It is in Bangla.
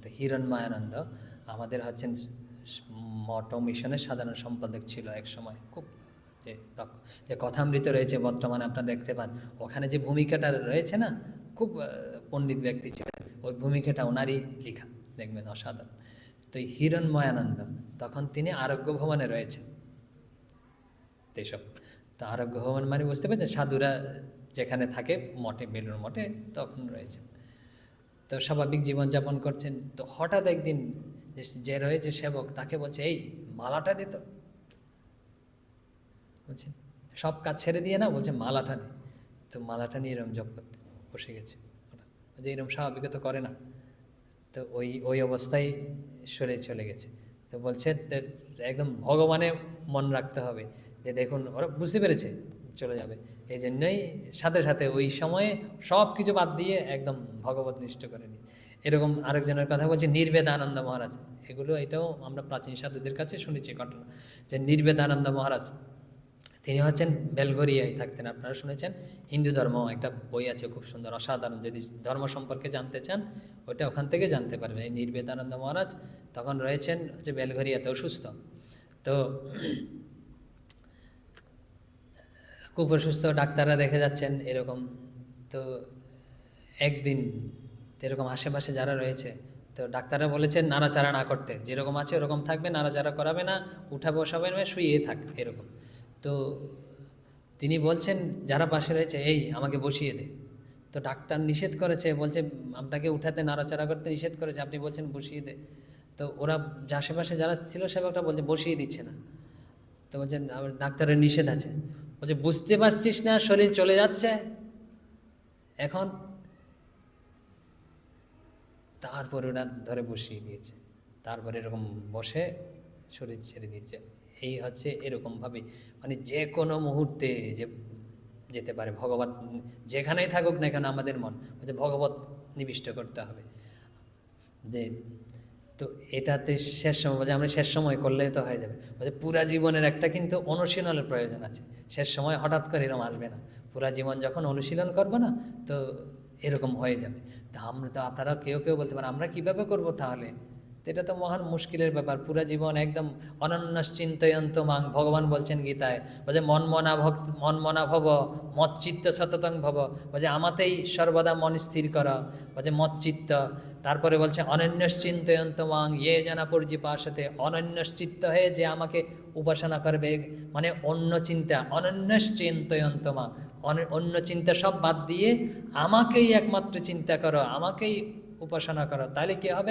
তো হিরণ্ময়ানন্দ আমাদের হচ্ছেন মঠ ও মিশনের সাধারণ সম্পাদক ছিল এক সময়, খুব যে যে কথামৃত রয়েছে বর্তমানে আপনারা দেখতে পান, ওখানে যে ভূমিকাটা রয়েছে না, খুব পণ্ডিত ব্যক্তি ছিলেন, ওই ভূমিকাটা ওনারই লেখা, দেখবেন অসাধারণ। তো হিরণ্ময়ানন্দ তখন তিনি আরোগ্য ভবনে রয়েছেন এইসব। তো আরোগ্য ভবন মানে বুঝতে পেরেছেন, সাধুরা যেখানে থাকে মঠে, বেলুড় মঠে তখন রয়েছেন। তো স্বাভাবিক জীবনযাপন করছেন। তো হঠাৎ একদিন যে রয়েছে সেবক তাকে বলছে, এই মালাটা দিত, বলছেন সব কাজ ছেড়ে দিয়ে না, বলছে মালাটা দে। তো মালাটা নিয়ে এরকম জপ করতে বসে গেছে, যে এরকম স্বাভাবিকতা করে না। তো ওই ওই অবস্থায় সরে চলে গেছে। তো বলছে একদম ভগবানে মন রাখতে হবে, যে দেখুন ওরা বুঝতে পেরেছে চলে যাবে, এই জন্যই সাথে সাথে ওই সময়ে সব কিছু বাদ দিয়ে একদম ভগবত নিষ্ঠ করে নি। এরকম আরেকজনের কথা বলছে নির্বেদানন্দ মহারাজ, এটাও আমরা প্রাচীন সাধুদের কাছে শুনেছি ঘটনা, যে নির্বেদানন্দ মহারাজ তিনি হচ্ছেন বেলঘরিয়ায় থাকতেন, আপনারা শুনেছেন। হিন্দু ধর্ম একটা বই আছে খুব সুন্দর অসাধারণ, যদি ধর্ম সম্পর্কে জানতে চান ওটা ওখান থেকে জানতে পারবেন। এই নির্বেদানন্দ মহারাজ তখন রয়েছেন হচ্ছে বেলঘরিয়াতে অসুস্থ। তো খুব অসুস্থ, ডাক্তাররা দেখে যাচ্ছেন এরকম। তো একদিন এরকম আশেপাশে যারা রয়েছে, তো ডাক্তাররা বলেছেন নাড়াচাড়া না করতে, যেরকম আছে ওরকম থাকবে, নাড়াচাড়া করাবে না, উঠা বসাবে না, শুয়ে থাক এরকম। তো তিনি বলছেন যারা পাশে রয়েছে, এই আমাকে বসিয়ে দে। তো ডাক্তার নিষেধ করেছে, বলছে আপনাকে উঠাতে নাড়াচাড়া করতে নিষেধ করেছে, আপনি বলছেন বসিয়ে দে। তো ওরা আশেপাশে যারা ছিল সেবকটা বলছে বসিয়ে দিচ্ছে না। তো বলছেন ডাক্তারের নিষেধ আছে, বলছে বুঝতে পারছিস না শরীর চলে যাচ্ছে এখন। তারপরে ওরা ধরে বসিয়ে দিয়েছে, তারপরে এরকম বসে শরীর ছেড়ে দিয়েছে। এই হচ্ছে এরকমভাবে, মানে যে কোনো মুহূর্তে যে যেতে পারে ভগবান, যেখানেই থাকুক না কেন আমাদের মন হচ্ছে ভগবত নিবিষ্ট করতে হবে। যে তো এটাতে শেষ সময় বলছে আমরা শেষ সময় করলেই তো হয়ে যাবে, বলছে পুরা জীবনের একটা কিন্তু অনুশীলনের প্রয়োজন আছে, শেষ সময় হঠাৎ করে এরকম আসবে না, পুরা জীবন যখন অনুশীলন করবো না তো এরকম হয়ে যাবে। তা আমরা তো, আপনারা কেউ কেউ বলতে পারেন আমরা কীভাবে করব তাহলে, তো এটা তো মহান মুশকিলের ব্যাপার। পুরা জীবন একদম অনন্যশ্চিন্তয়ন্ত মাং, ভগবান বলছেন গীতায়, বলছে মন মনা ভব মচ্চিত্ত সততং ভব, বলছে আমাতেই সর্বদা মন স্থির করা, বলছে মচ্চিত্ত। তারপরে বলছে অনন্যশ্চিন্তয়ন্ত মাং ইয়ে জানা পর্যিপাশতে, অনন্যশ্চিত্ত হয়ে যে আমাকে উপাসনা করবে, মানে অন্য চিন্তা, অনন্যশ্চিন্তয়ন্ত মাং, অন্য চিন্তা সব বাদ দিয়ে আমাকেই একমাত্র চিন্তা করো, আমাকেই উপাসনা করো, তাহলে কি হবে?